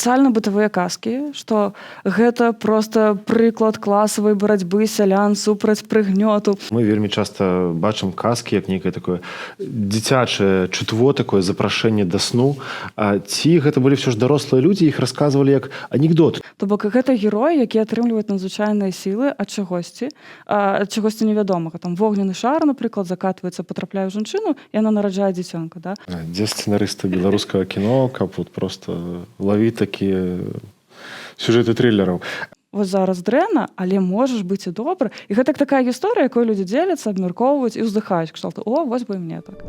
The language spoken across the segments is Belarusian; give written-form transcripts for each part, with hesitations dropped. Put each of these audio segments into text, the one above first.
сацыяльна-бытавыя казкі, што гэта проста прыклад класавай барацьбы сялян супраць прыгнёту. Мы вельмі часта бачым казкі як нейкае такое дзіцячае чутво, такое запрашэнне да сну. А ці гэта былі ўсё ж дарослыя людзі, іх расказвалі як анекдот? То бок гэта героі, якія атрымліваюць надзвычайныя сілы ад чагосьці невядомага. Там вогненны шар, напрыклад, закатваецца, патрапляе ў жанчыну, і яна нараджае дзіцёнка, да? Дзе сцэнарысты беларускага кіно, каб вот просто лавіць такія сюжэты трылераў. Вось зараз дрэнна, але можаш быць і добра. І гэта такая гісторыя, якой людзі дзеляцца, абмяркоўваюць і ўздыхаюць, кшталту: о, вось бы і мне так.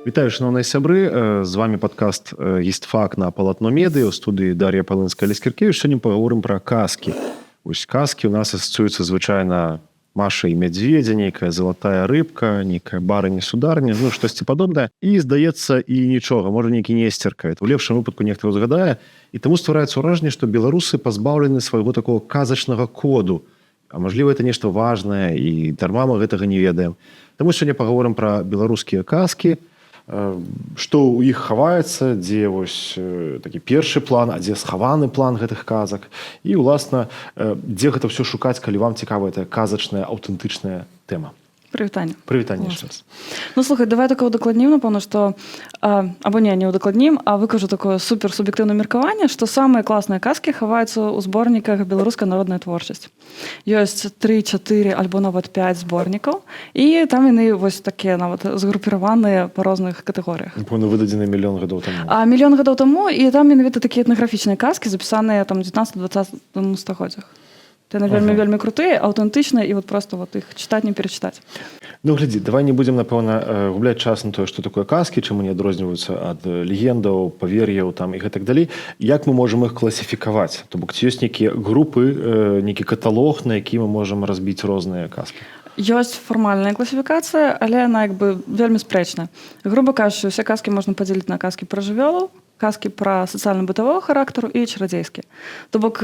Вітаю, шановныя сябры, з вами падкаст «Гістфак» на Палатно Медыа, у студыі Дар'я Палынская-Лескеркевіч. Сёння паговорым пра казкі. Вось казкі ў нас асацыююцца звычайна Маша і мядзведзя, нейкая залатая рыбка, нейкая барыня-сударня, ну, штосьці падобнае. І, здаецца, і нічога, можа, нейкі несцерка. У лепшым выпадку нехта ўзгадае. І таму ствараецца ўражанне, што беларусы пазбаўлены свайго такого казачнага коду. А мажліва, это нешта важнае, і дарма мы гэтага не ведаем. Таму сёння паговорым пра беларускія казкі, што ў іх хаваецца, дзе вось такі першы план, а дзе схаваны план гэтых казак. І, уласна, дзе гэта ўсё шукаць, калі вам цікава гэтая казачная, аўтэнтычная тэма. Прывітанне. Прывітанне яшчэ раз. Ну, слухай, давай такое удакладнім, напэўна, што... Або не удакладнім, а выкажу такое суперсуб'ектыўнае меркаванне, што самыя класныя казкі хаваюцца ў зборніках «Беларуская народная творчасць». Ёсць 3, 4 альбо нават 5 зборнікаў, і там яны вось такія нават згрупіраваныя па розных катэгорыях. Напэўна, выдадзены мільён гадоў таму. Мільён гадоў таму, і там менавіта такія этнаграфічныя казкі, запісаныя там 19-20 стагоддзях. Яны вельмі крутыя, аўтэнтычныя, і вот просто вот іх чытаць, не перачытаць. Ну, глядзі, давай не будзем, напэўна, губляць час на тое, што такое казкі, чым они адрозніваюцца ад легендаў, павер'яў там і гэтак далей. Як мы можам іх класіфікаваць? То бок, ці ёсць нейкія групы, нейкі каталог, на які мы можам разбіць розныя казкі? Ёсць фармальная класіфікацыя, але яна як бы вельмі спрэчная. Груба кажучы, усе казкі можна падзеліць на казкі пра жывёлаў, казкі пра сацыяльна-бытавога характару і чарадзейскія. То бок,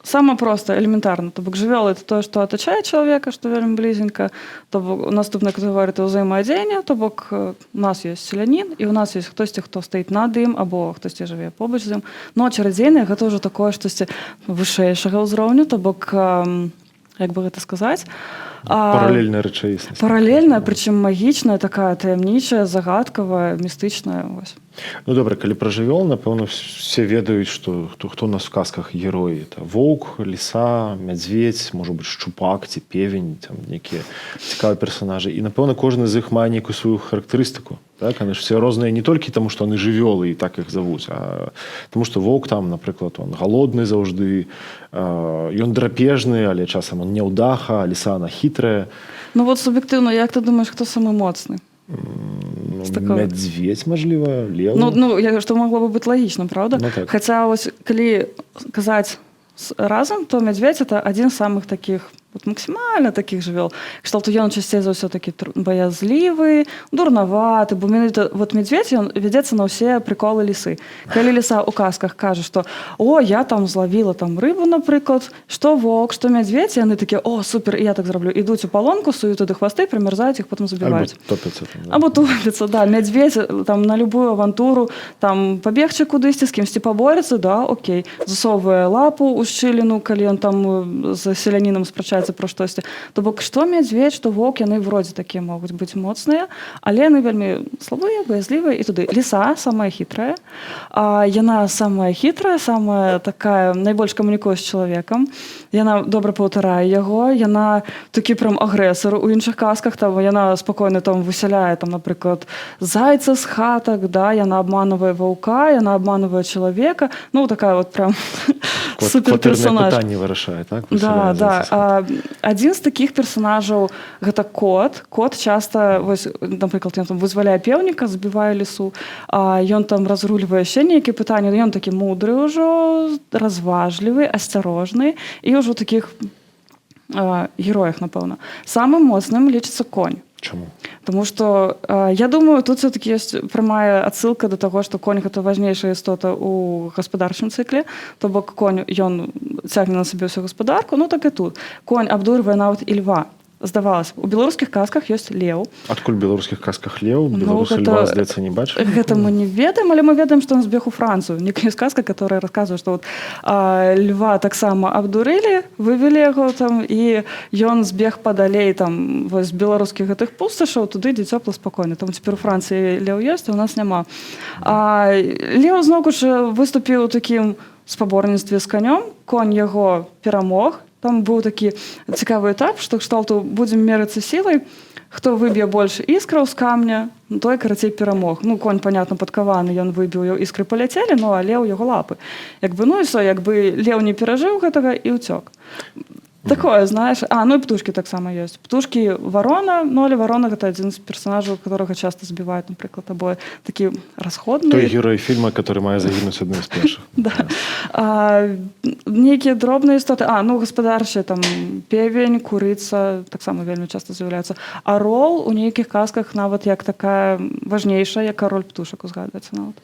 самое просто, элементарно. То бок жывёлы — это тое, што атачае чалавека, што вельмі блізенька. То бок наступная катэгорыя — это ўзаемадзеянне. То бок у нас ёсць селянін, і у нас ёсць хтосьці, хто стаіць над ім, або хтосьці жыве побач з ім. Но чарадзейнае — гэта ўжо такое штосьці вышэйшага ўзроўню. То бок, як бы гэта сказаць, паралельная рэчаіснасць. Паралельная, прычым магічная, такая таямнічая, загадкавая, містычная. Вось. Ну, добра, калі пра жывёл, напэўна, все ведаюць, што хто у нас в казках героі. Это воўк, ліса, мядзведзь, можа быць, шчупак ці певень, там нейкія цікавыя персанажы. І, напэўна, кожны з іх мае нейкую сваю характарыстыку. Так? Яны ж все розныя не толькі таму, што яны жывёлы і так іх завуць, а таму, што воўк там, напрыклад, он галодны заўжды, ён драпежны, але часам он няўдаха, а ліса, она хітрая. Ну, вот суб'ектыўна, як ты думаеш, хто самы моцны? Мядзведзь, мажліва, леў. Ну, што магло бы быць лагічна, правда? Ну, так. Хаця, ось, калі казаць разам, то мядзведзь — это адзін з самых такіх, вот, максімальна такіх жывёл. Кшталту ён часцей за ўсё такі баязлівы, дурнаваты, бо менавіта вот мядзведзь, ён вядзецца на ўсе прыколы лісы. Калі ліса ў казках кажа, што «О, я там злавіла там рыбу, напрыклад», што воўк, што мядзведзь, яны такія «О, супер, і я так зраблю». Ідуць у палонку, суюць туды хвасты, прымярзаюць іх, потым забіваюць. Або топяцца, да. Мядзведзь там на любую авантуру, там пабегчы кудысьці, з кімсьці паборецца, да, окей. Засоўвае лапу ў шчыліну, калі ён там з селянінам спрачаецца пра штосьці. То бок, што мядзведзь, што воўк, яны вроде такія могуць быць моцныя, але яны вельмі слабыя, баязлівыя. І туды ліса самая хітрая. Яна самая хітрая, самая такая, найбольш камунікуе з чалавекам. Яна добра паўтарае яго, яна такі прям агрэсар у іншых казках, там яна спакойна там высяляе, там, напрыклад, зайца з хатак, да, яна абманывае ваўка, яна абманывае чалавека. Ну, такая вот прям суперперсонаж. Кватэрнае пытанне вырашае, так? Да. Адзін з такіх персанажаў — гэта кот. Кот часта, вось, напрыклад, ён там вызваляе пеўніка, забівае лісу, ён там разрульвае яшчэ нейкія пытанні, ён такі мудры ўжо, разважлівы, асцярожны, і ўжо такіх героях, напэўна. Самым моцным лічыцца конь. Чаму? Тому што, я думаю, тут все-таки ёсць прямая адсылка да таго, што конь — гэта важнейшая істота ў гаспадарчым цыкле. То бок конь, ён цягне на сабе ўсю гаспадарку, ну так і тут. Конь абдурвае нават і льва. здавалася, у беларускіх казках ёсць леў. Адкуль у беларускіх казках леў? Ну, Беларусы гэта- льва, здаецца, не бачылі? Гэта мы не ведаем, але мы ведаем, што ён збег у Францыю. Некая сказка, которая расказвае, што льва таксама абдурылі, вывелі яго там, і ён збег падалей там, вось, з беларускіх гэтых пусташаў, туды, дзе цёпла, спакойна. Там цяпер у Францыі леў ёсць, а у нас няма. Леў зноўку ж выступіў у такім спаборніцтве з канём, конь яго перамог. Там быў такі цікавы этап, што кшталту будзем мерыцца сілай, хто выб'е больш іскраў з камня, той, карацей, перамог. Ну, конь, понятно, падкаваны, ён выбіў, іскры паляцелі, ну, а леў яго лапы. Ну і як бы леў не перажыў гэтага і ўцёк. Такое, знаешь. Ну и птушки так само есть. Птушки ворона, але ворона это один из персонажей, которого часто сбивают, например, обои такие расходные. Той герой фільма, который мае загінуць адным з першых. Да. Некие дробные истоты. Господарчие, там, певень, курыца, так само вельмі часто з'являються. Орол у нейкіх казках нават як такая важнейшая, як король птушак узгадываецца нават.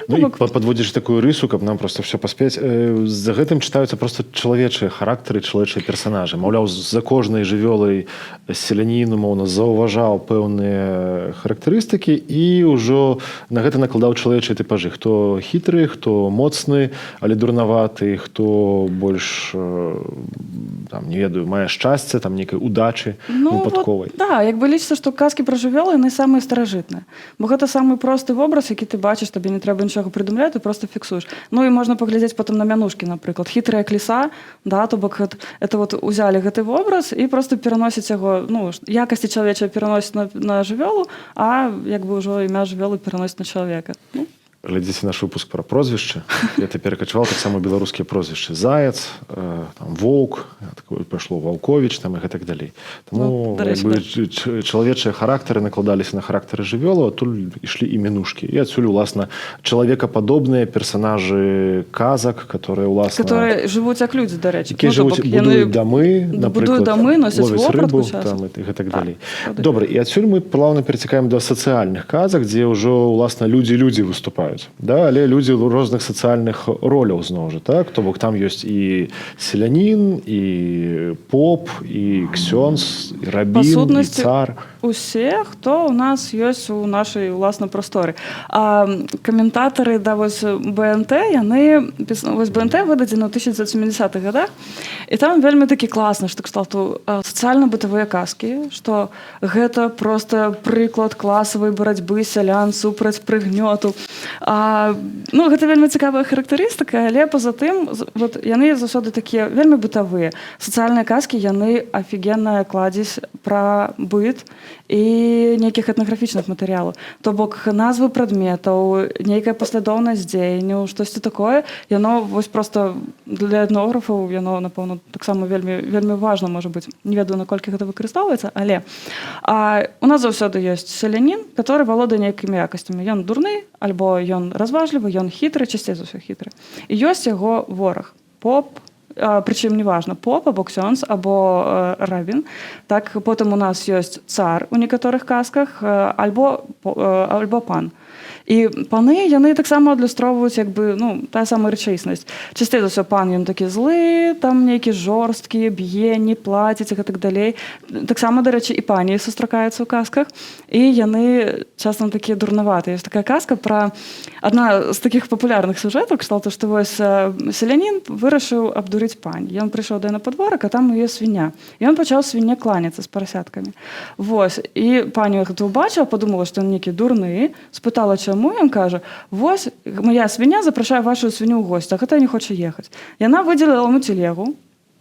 Ну і падводзіш такую рысу, каб нам просто все паспець. За гэтым чытаюцца просто чалавечыя характары, чалавечыя персанажы. Маўляў, за кожнай жывёлай селянін, умоўна, заўважаў пэўныя характарыстыкі і ўжо на гэта накладаў чалавечыя тыпажы. Хто хітры, хто моцны, але дурнаваты, хто больш, там, не ведаю, мае шчасце, там, нейкай удачы выпадковай. Да, як бы лічыцца, што казкі пра жывёлы, яны самыя старажытныя. Бо гэта самы просты вобраз, які ты бачыш, табе не трэба нічога прыдумляць, ты просто фіксуеш. Ну і можна паглядзець потым на мянушкі, напрыклад. Хітрая кліса, да, то бок это вот узялі гэты вобраз і просто пераносяць яго, ну, якасці чалавечыя пераносяць на жывёлу, а як бы ўжо імя жывёлы пераносяць на чалавека. Ну. Глядзіце наш выпуск пра прозвішчы. Я цяпер перакачваў таксама беларускія прозвішчы. Заяц, там, воўк, пайшло Ваўковіч, там, і гэтак далей. Таму чалавечыя характары накладаліся на характары жывёлаў, адтуль ішлі і мянушкі. І адсюль, уласна, чалавекападобныя персанажы казак, которые, уласна... Которые жывуць як людзі, дарэчы. Якія жывуць, будуюць дамы, напрыклад, будуюць дамы, носяць вопратку там, і гэтак далей. Добра, і адсюль мы плавна перацікаем да сацыяльных казак, дзе ўжо, уласна, людзі выступаюць. Да, але людзі ў розных сацыяльных роляў зноў жа, так? То бок там ёсць і селянін, і поп, і ксёндз, і рабін, і цар. Усе, хто у нас ёсць у нашай уласнай прасторы. Каментатары да вось БНТ, яны... Вось БНТ выдадзена ў 1970-х годах, і там вельмі такі класны, што кшталту сацыяльна-бытавыя казкі, што гэта проста прыклад класавай барацьбы сялян супраць прыгнёту. Гэта вельмі цікавая характарыстыка, але па-за тым, вот, яны заўсёды такія вельмі бытавыя. Сацыяльныя казкі, яны афігенна кладзяць пра быт і нейкіх этнаграфічных матэрыялаў. То бок назвы прадметаў, нейкая паслядоўнасць дзеянняў, штосьці такое, яно вось проста для этнографаў, яно, напэўна, таксама вельмі важна можа быць. Не ведаю, наколькі гэта выкарыстоўваецца, але у нас заўсёды ёсць селянін, который валодае нейкімі якасцямі. Ён дурны, альбо ён разважлівы, ён хітры, часцей за ўсё хітры. І ёсць яго вораг, поп, прычым неважна, поп, або ксёндз, або рабін. Так, потым у нас ёсць цар у некаторых казках, альбо пан. І паны, яны таксама адлюстроўваюць як бы, тая самая рэчаіснасць. Часцей за ўсё пан, ён такі злы, там нейкі жорсткі, б'е, не плаціць і гэтак далей. Таксама, дарэчы, і пані сустракаюцца ў казках, і яны часам такія дурнаватыя. Ёсць такая казка пра адна з такіх папулярных сюжэтаў, кшталту, што вось селянін вырашыў абдурыць пань. Ён прыйшоў да на падворак, а там у яе свіня. І ён пачаў свінне кланяцца з парасяткамі. Вось, і пані гэта ўбачыла, падумала, што ён нейкі дурны, спытала, чаму, ён кажа, вось, моя свиня запрашае вашу свиню ў госць, а гэта не хоча ехаць. Яна выдзеліла яму телегу,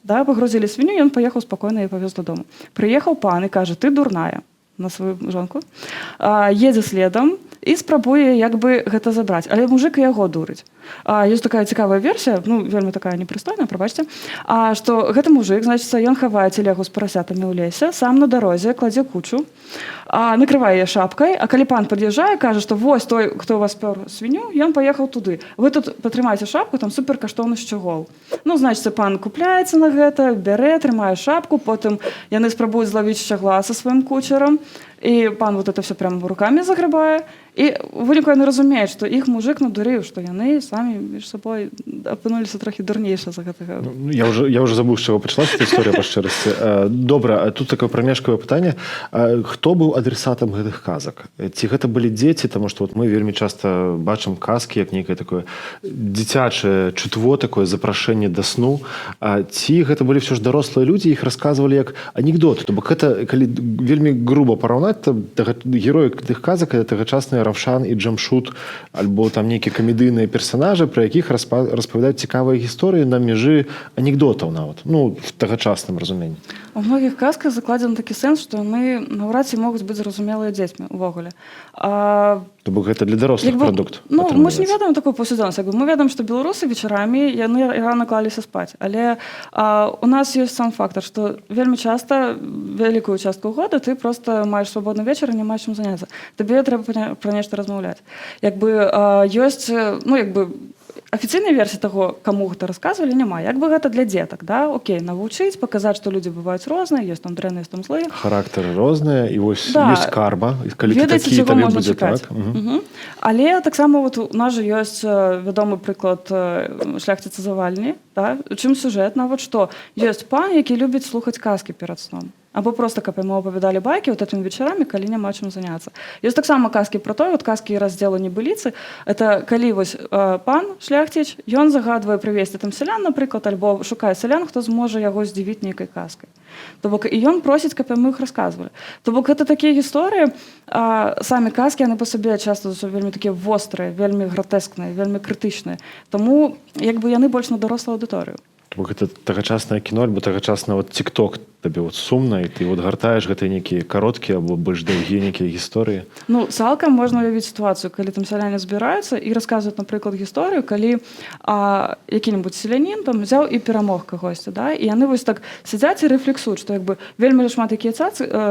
да, пагрузілі свиню, ён паехаў спакойна і павез дадому. Прыехаў пан і кажа, ты дурная, на сваю жонку, едзе следам і спрабуе як бы гэта забраць. Але мужик яго дурыць. Ёсць такая цікавая версія, вельмі такая непрыстойная, прабачце, што гэты мужик, значыцца, ён хавае телегу з парасятамі ў лесе, сам на дарозе кладзе кучу, накрывае яе шапкай, а калі пан пад'язджае, кажа, што вось той, хто у вас пёр свіню, ён паехаў туды. Вы тут патрымайце шапку, там суперкаштоўны шчыгол. Значыцца, пан купляецца на гэта, бярэ, трымае шапку, потым яны спрабуюць злавіць шчагла са сваім кучарам, і пан вот это все прямо руками загребае, і у выніку яны разумеюць, што іх мужик надурыў, што яны самі між сабой апынуліся трохі дурнейша за гэтага. Я уже забыў, з чаго пачалася эта гісторыя, па шчырасці. Добра, тут такое прамежкавае пытанне. Хто быў адресатам гэтых казак? Ці гэта былі дзеці? Таму што мы вельмі часта бачым казкі як нейкае такое дзіцячае чутво, такое запрашэнне да сну. Ці гэта былі ўсё ж дарослыя людзі, іх расказвалі як анекдоты? То бок гэта, калі вельмі груба параўнаць, то героі тых казак это тагачасныя Равшан і Джамшут, альбо там нейкія камедыйныя персанажы, пра якіх распавядаюць цікавыя гісторыі на мяжы анекдотаў нават, ну, в тагачасным разуменні. У многіх казках закладзены такі сэнс, што яны наўрад ці могуць быць зразумелыя дзецьмі ўвогуле. То бок гэта для дарослых прадукт. Ну, мы ж не ведаем такую паўсядзённасць. Мы ведаем, што беларусы вечарамі яны рана клаліся спаць. Але у нас ёсць сам фактар, што вельмі часта вялікую частку года ты проста маеш свабодны вечар і не маеш чым заняцца. Табе трэба пра нешта размаўляць. Ёсць, ну, афіцыйнай версіі таго, каму гэта расказвалі, няма. Гэта для дзетак, да? Окей, навучыць, паказаць, што людзі бываюць розныя, ёсць там дрэнныя, ёсць там злыя. Характары розныя, і вось ёсць карма. Калі ты такі, табе будзе так. Але таксама у нас жа ёсць вядомы прыклад шляхціца Завальні, да? Чым сюжэт нават што? Ёсць пан, які любіць слухаць казкі перад сном. Або проста, каб яму апавядалі байкі гэтымі вечарамі, калі няма чым заняцца. Ёсць таксама казкі пра тое, казкі раздзелу небыліцы. Это калі вось пан шляхціч, ён загадвае прывесці там сялян, напрыклад, альбо шукае сялян, хто зможа яго здзівіць нейкай казкай. То бок і ён просіць, каб яму іх расказвалі. То бок гэта такія гісторыі, самі казкі, яны па сабе часта вельмі такія вострыя, вельмі гратэскныя, вельмі крытычныя. Таму яны больш на дарослую аўдыторыю. Бо гэта тагачаснае кіно, альбо тагачасна тик-ток табе сумна, і ты гартаеш гэтыя нейкія кароткія або больш даўгія нейкія гісторыі. Ну, цалкам можна уявіць сітуацыю, калі там сяляне збіраюцца і расказваюць, напрыклад, гісторыю, калі які-небудзь селянін там взяў і перамог кагосьці, да? І яны вось так сядзяць і рэфлексуюць, што вельмі шмат якія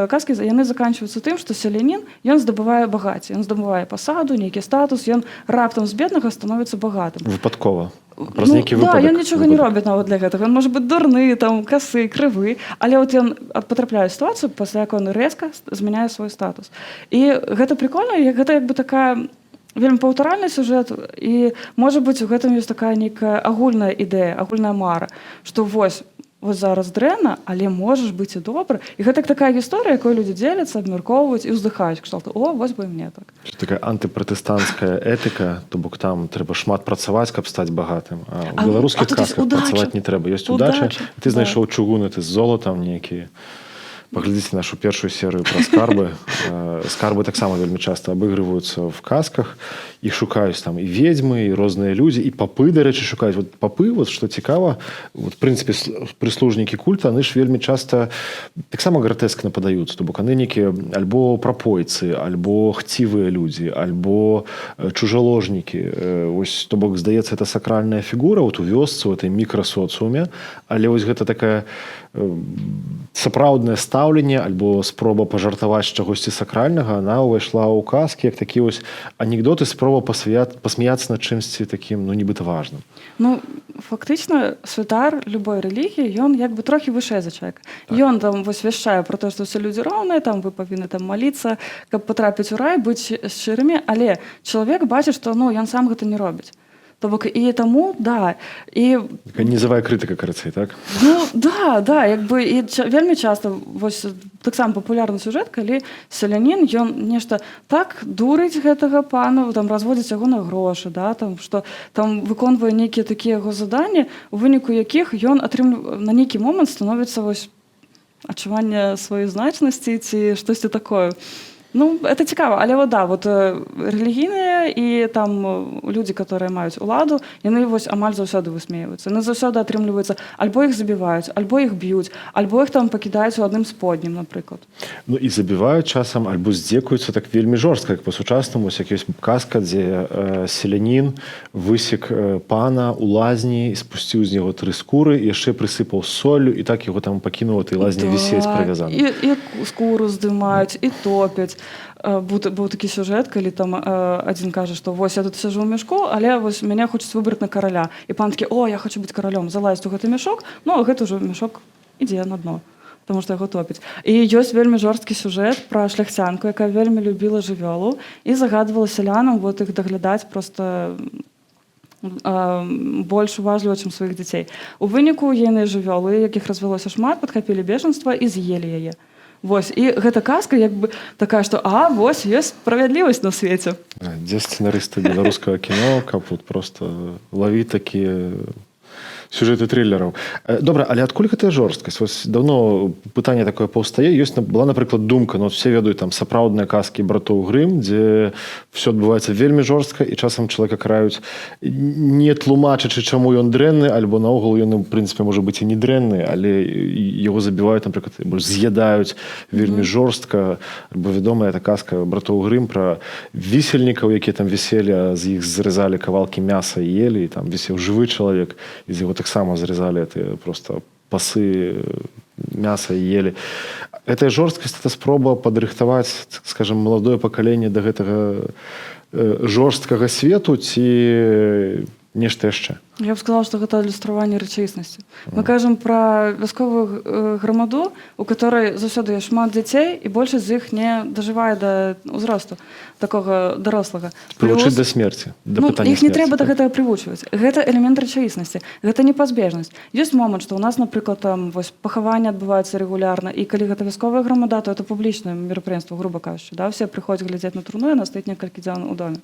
казкі, яны заканчваюцца тым, што селянін, ён здабывае багацце, ён здабывае пасаду, нейкі статус, ён раптам з беднага становіцца багатым. Выпадкова. Праз нейкі выпадак. Да, ён нічога не робіць нават для гэтага. Ён можа быць дурны, там, касы, крывы, але ён патрапляе ў сітуацыю, пасля якой ён рэзка змяняе свой статус. І гэта прикольна, гэта такая вельмі паўтаральны сюжэт, і можа быць у гэтым ёсць такая нейкая агульная ідэя, агульная мара, што вось зараз дрэнна, але можаш быць і добра. І гэта такая гісторыя, якой людзі дзеляцца, абмяркоўваюць і ўздыхаюць, кшталту, вось бы і мне так. Такая антыпратэстанцкая этыка, то бок там трэба шмат працаваць, каб стаць багатым. А ў беларускіх казках працаваць не трэба. Ёсць удача, ты знайшоў чугуны, ты з золатам нейкія. Паглядзіце нашу першую серыю пра скарбы. Скарбы таксама вельмі часта абыгрываюцца в казках. Іх шукаюць там і ведзьмы, і розныя людзі, і папы, дарэчы, шукаюць. Папы, што цікава, в прынцыпе, прыслужнікі культа, яны ж вельмі часта таксама гратэскна падаюцца. То бок яны нейкія альбо прапойцы, альбо хцівыя людзі, альбо чужаложнікі. Вось, то бок, здаецца, гэта сакральная фігура у вёсцы, у этой мікрасоцыуме, але вось гэта такая сапраўднае стаўленне альбо спроба пажартаваць з чагосьці сакральнага, она ўвайшла ў казкі як такі вось анекдоты, спроба пасмяяцца над чымсьці такім, нібыта важным. Ну, фактычна святар любой рэлігіі, ён трохі вышэй за чалавека. Ён там вось вяшчае пра то, што ўсе людзі роўныя, там вы павінны там маліцца, каб патрапіць у рай, быць шчырымі, але чалавек бачыць, што ён сам гэта не робіць. То бок і таму, да, і нізавая крытыка, карацей, так? Ну, да, і вельмі часта вось таксама папулярны сюжэт, калі селянін, ён нешта так дурыць гэтага пана, там разводзіць яго на грошы, да, там, што там выконвае нейкія такія яго заданні, у выніку якіх ён на нейкі момант становіцца вось адчуванне сваёй значнасці ці штосьці такое. Ну, это цікава, але рэлігійныя і там людзі, которые маюць уладу, яны вось амаль заўсёды высмейваюцца. Яны заўсёды атрымліваюцца, альбо іх забіваюць, альбо іх б'юць, альбо іх там пакідаюць у адным споднім, напрыклад. Ну і забіваюць часам, альбо здзекуюцца так вельмі жорстка, як па-сучаснаму, як ёсць казка, дзе селянін высек пана ў лазні, спусціў з яго 3 скуры, і яшчэ прысыпаў соллю, і так яго там пакінуў у той лазні вісець прывязаны. І скуру здымаюць, і топяць. Быў такі сюжэт, калі там адзін кажа, што вось я тут сяджу ў мяшку, але вось мяне хочуць выбраць на караля. І пан такі, я хочу быць каралём, залазіць у гэты мяшок, ну а гэты ўжо мяшок ідзе на дно. таму што яго топіць. І ёсць вельмі жорсткі сюжэт пра шляхцянку, якая вельмі любіла жывёлу і загадвала сялянам вот іх даглядаць проста больш уважліва, чым сваіх дзяцей. У выніку ейныя жывёлы, якіх развялося шмат, падхапілі бешанства і з'елі яе. Вось, і гэта казка як бы такая, што вось ёсць справядлівасць на свеце. Дзе сцэнарысты беларускага кіно, каб вот просто лавіць такія сюжэты трылераў. Добра, але адкуль гэтая жорсткасць? Вось даўно пытанне такое паўстае. Была, напрыклад, думка, все ведаюць там сапраўдныя казкі братоў Грым, дзе все адбываецца вельмі жорстка, і часам чалавека караюць не тлумачачы, чаму ён дрэнны, альбо наогул ён, у прынцыпе, можа быць і не дрэнны, але яго забіваюць, напрыклад, з'ядаюць вельмі жорстка. Альбо вядомая эта казка братоў Грым пра вісельнікаў, якія там віселі, з іх зрэзалі кавалкі мяса і елі, і там вісеў жывы чалавек, і з яго таксама зрезали просто пасы мяса і ели. Гэтая жорсткасць — это спроба падрыхтаваць, скажем, маладое пакаленне да гэтага жорсткага свету ці нешта яшчэ? Я б сказала, што гэта адлюстраванне рэчаіснасці. Мы кажам пра вясковую грамаду, у которой заўсёды ёсць шмат дзяцей, і большасць з іх не дажывае да ўзросту такога дарослага. Прывучыць да смерці, да пытання іх не смерці. трэба да гэтага прывучваць. Гэта элемент рэчаіснасці. Гэта непазбежнасць. Ёсць момант, што ў нас, напрыклад, там вось пахаванне адбываецца рэгулярна, і калі гэта вясковая грамада, то это публічнае мерапрыемства, груба кажучы, да? Все прыходзяць глядзець на труну, яна стаіць некалькі дзён у доме.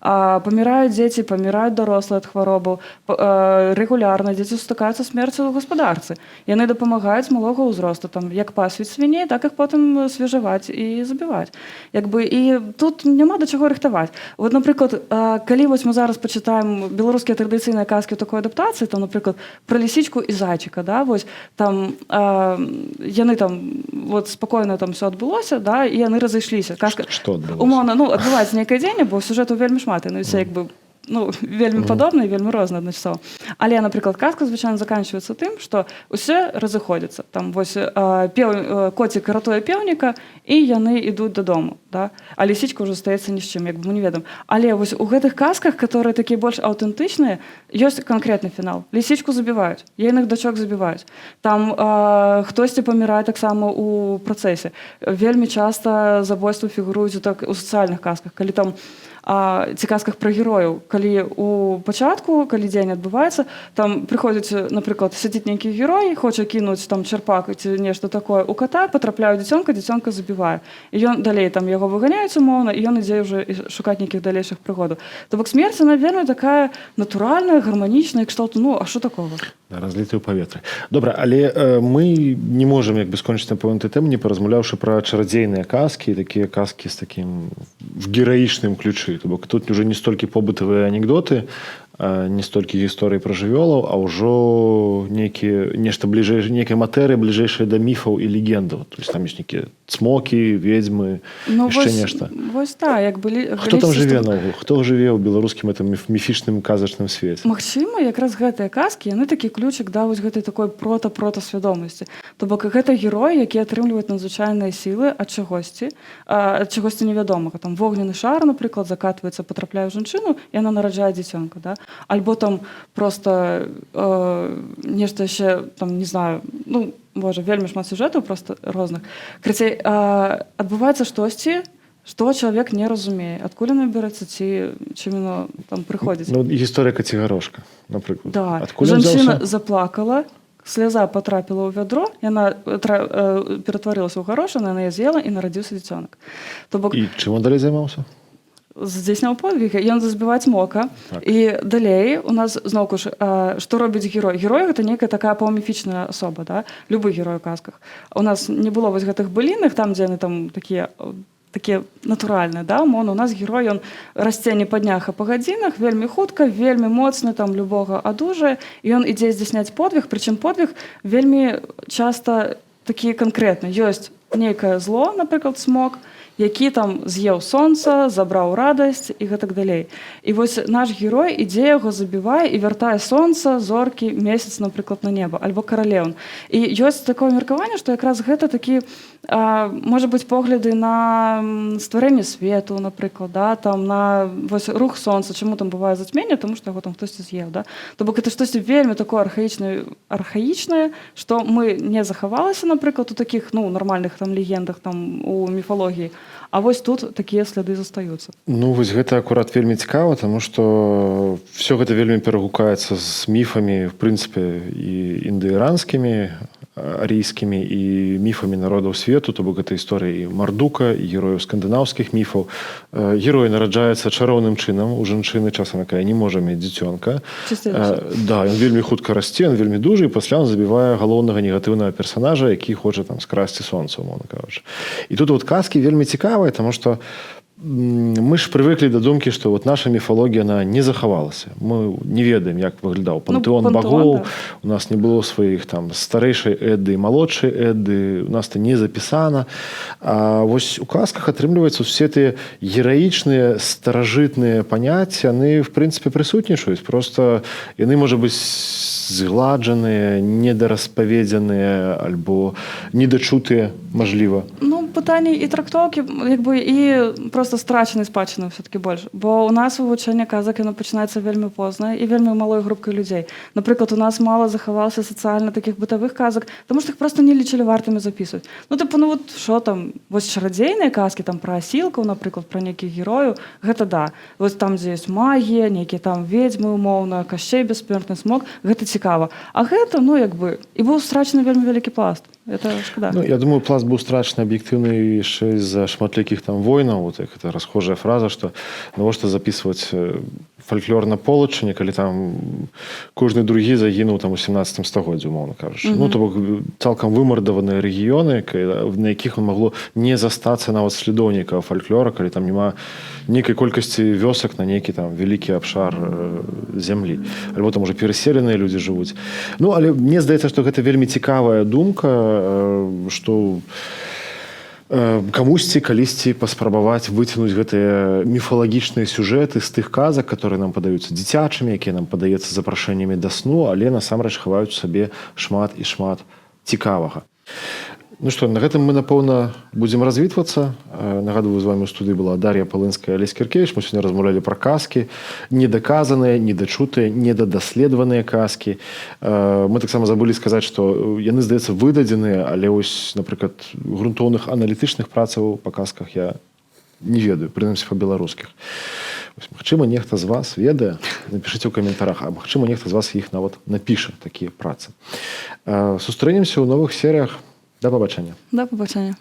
Паміраюць дзеці, паміраюць дарослыя ад хваробаў, рэгулярна дзеці сутыкаюцца смерцю ў гаспадарцы. Яны дапамагаюць малога ўзросту, там як пасвіць свіней, так іх потым свежаваць і забіваць. І тут няма да чаго рыхтаваць. Вот, напрыклад, калі вось мы зараз пачытаем беларускія традыцыйныя казкі ў такой адаптацыі, там, напрыклад, пра лісічку і зайчыка, да, вось там яны там вот спакойна там все адбылося, да, і яны разышліся. Казка Што адбылося? Умоўна, адбываецца нейкае дзеянне, бо сюжэту вельмі шмат, яны ўсе як бы вельмі падобна і вельмі розна адначасова. Але, напрыклад, казка звычайна заканчваецца тым, што ўсе разыходзяцца. Там вось коцік ратуе пеўніка, і яны ідуць дадому, да? А лісічка ўжо застаецца ні з чым, як бы мы не ведаем. Але вось у гэтых казках, которые такія больш аўтэнтычныя, ёсць канкрэтны фінал. Лісічку забіваюць, ейных дачок забіваюць. Там хтосьці памірае таксама ў працэсе. Вельмі часта забойствы фігуруюць у сацыяльных казках, калі там ці казках пра герояў, калі у пачатку, калі дзень адбываецца, там прыходзіць, напрыклад, сядзіць нейкі герой, хоча кінуць там чарпак ці нешта такое у ката, патрапляе дзіцёнка, дзіцёнка забівае. І ён далей там яго выганяюць умоўна, і ён ідзе ўжо шукаць нейкіх далейшых прыгодаў. То бок смерць, она вельмі такая натуральная, гарманічная, кшталту, а што такога? Разліты ў паветры. Добра, але мы не можам як бы скончыць на пэўнай тэме, не паразмаўляўшы пра чарадзейныя казкі, такія казкі з такім гераічным ключы. То бок тут уже не столькі побытавыя анекдоты, не столькі гісторыі пра жывёлаў, а ўжо нешта бліжэй, нейкая матэрыя бліжэйшая да міфаў і легендаў. То есть там ёсць нейкія цмокі, ведзьмы, яшчэ нешта. Вось так, як былі... Хто там жыве наогул? Хто жыве ў беларускім этом міфічным казачным свеце? Магчыма, якраз гэтыя казкі, яны такі ключик да вось гэтай такой прота-свядомасці. То бок гэта героі, якія атрымліваюць надзвычайныя сілы ад чагосьці невядомага. Там вогненны шар, напрыклад, закатваецца, патрапляе ў жанчыну, і яна нараджае дзіцёнка, да? Альбо там просто нешта яшчэ, там, не знаю, вельмі шмат сюжэтаў просто розных. Крыцей, адбываецца штосьці, што чалавек не разумее, адкуль яно бярэцца, ці чым яно там прыходзіць. Гісторыя Кацігарошка, напрыклад. Да, жанчына заплакала, сляза патрапіла ў вядро, яна ператварылася ў гарошыну, яна яе з'ела, і нарадзіўся дзіцёнак. І чым он далей займаўся? Здзейсняў подвігі, ён забіваць мока. Так. І далей у нас зноўку ж, што робіць герой? Герой — гэта нейкая такая паўміфічная асоба, да? Любы герой у казках. У нас не было вось гэтых былінных, там, дзе яны там такія натуральныя, да? Умоўна, у нас герой, ён расце не па днях, а па гадзінах, вельмі хутка, вельмі моцны, там, любога адужае, і ён ідзе здзяйсняць подвіг, прычым подвіг вельмі часта такі канкрэтны. Ёсць нейкае зло, напрыклад, смок, які там з'еў сонца, забраў радасць і гэтак далей. І вось наш герой ідзе яго забівае і вяртае сонца, зоркі, месяц, напрыклад, на неба, альбо каралеўн. І ёсць такое меркаванне, што якраз гэта такі, можа быць, погляды на стварэнне свету, напрыклад, да, там на вось рух сонца, чаму там бывае зацьменне, тому што яго там хтосьці з'еў, да. То бок гэта штосьці вельмі такое архаічнае, што мы не захавалася, напрыклад, у такіх, ну, нармальных там легендах, там у міфалогіі. А вось тут такія сляды застаюцца. Ну, вось гэта акурат вельмі цікава, таму што все гэта вельмі перагукаецца з міфамі, в прынцыпе, і індаіранскімі, арійскімі і міфамі народаў свету, то бок гэта історыя і Мардука, і герояў скандынаўскіх міфаў. Герой нараджаецца чароўным чынам у жанчыны, часам якая не можа мець дзіцёнка. Да, ён вельмі хутка расце, ён вельмі дужы, і пасля ён забівае галоўнага негатыўнага персанажа, які хоча там скрасці сонца, умоўна кажучы. І тут вот казкі вельмі цікавыя, таму што мы ж прывыклі да думкі, што вот наша міфалогія она не захавалася. Мы не ведаем, як выглядаў пантэон багоў, у нас не было сваіх там старэйшай Эдды і малодшай Эдды, у нас это не запісана. А вось у казках атрымліваецца усе тыя гераічныя старажытныя паняцці, яны в прынцыпе прысутнічаюць, просто яны можа быць згладжаныя, недараспаведзеныя альбо недачутыя, мажліва. Ну, пытанні і трактоўкі, як бы, і просто страчанай спадчыны ўсё-такі больш. Бо у нас вывучэнне казак, яно пачынаецца вельмі позна і вельмі малой групкай людзей. Напрыклад, у нас мала захавалася сацыяльна такіх бытавых казак, таму што іх проста не лічылі вартымі запісваць. Ну, тыпу, ну вот што там, вось чарадзейныя казкі, там пра асілкаў, напрыклад, пра нейкіх герояў, гэта да. Вось там, дзе ёсць магія, нейкія там ведзьмы умоўна, Кашчэй бяссмертны, Смок, гэта цікава. А гэта, ну, як бы, і быў страчаны вельмі вялікі пласт. Это шкада. Ну, я думаю, пласт быў страчаны аб'ектыўны яшчэ з-за шматлікіх там войнаў, вот як это расхожая фраза, што навошта запісваць фальклор на полачыне, калі там кожны другі загінуў там у 17 стагоддзі, умоўна кажучы. Ну, то бок цалкам вымардаваныя рэгіёны, на якіх могло не застацца нават слідоўнікаў фальклора, калі там няма нейкай колькасці вёсак на нейкі там вялікі абшар зямлі. Альбо там уже пераселеныя людзі жывуць. Ну, але мне здаецца, што гэта вельмі цікавая думка, што камусьці калісьці паспрабаваць выцягнуць гэтыя міфалагічныя сюжэты з тых казак, которые нам падаюцца дзіцячымі, якія нам падаецца запрашэннямі да сну, але насамрэч хаваюць сабе шмат і шмат цікавага. Ну што, на гэтым мы, напэўна, будзем развітвацца. Нагадваю, з вами ў студыі была Дар'я Палынская, Алесь Кіркевіч. Мы сёння размаўлялі пра казкі, недаказаныя, недачутыя, недадаследаваныя казкі. Мы таксама забылі сказаць, што яны, здаецца, выдадзеныя, але вось, напрыклад, грунтоўных аналітычных працаў па казках я не ведаю, прынамсі па-беларускіх. Магчыма, нехта з вас ведае, напішыце ў каментарах, а магчыма, нехта з вас іх нават напіша, такія працы. Сустрэнемся ў новых серыях. Да побачення. Да побачення.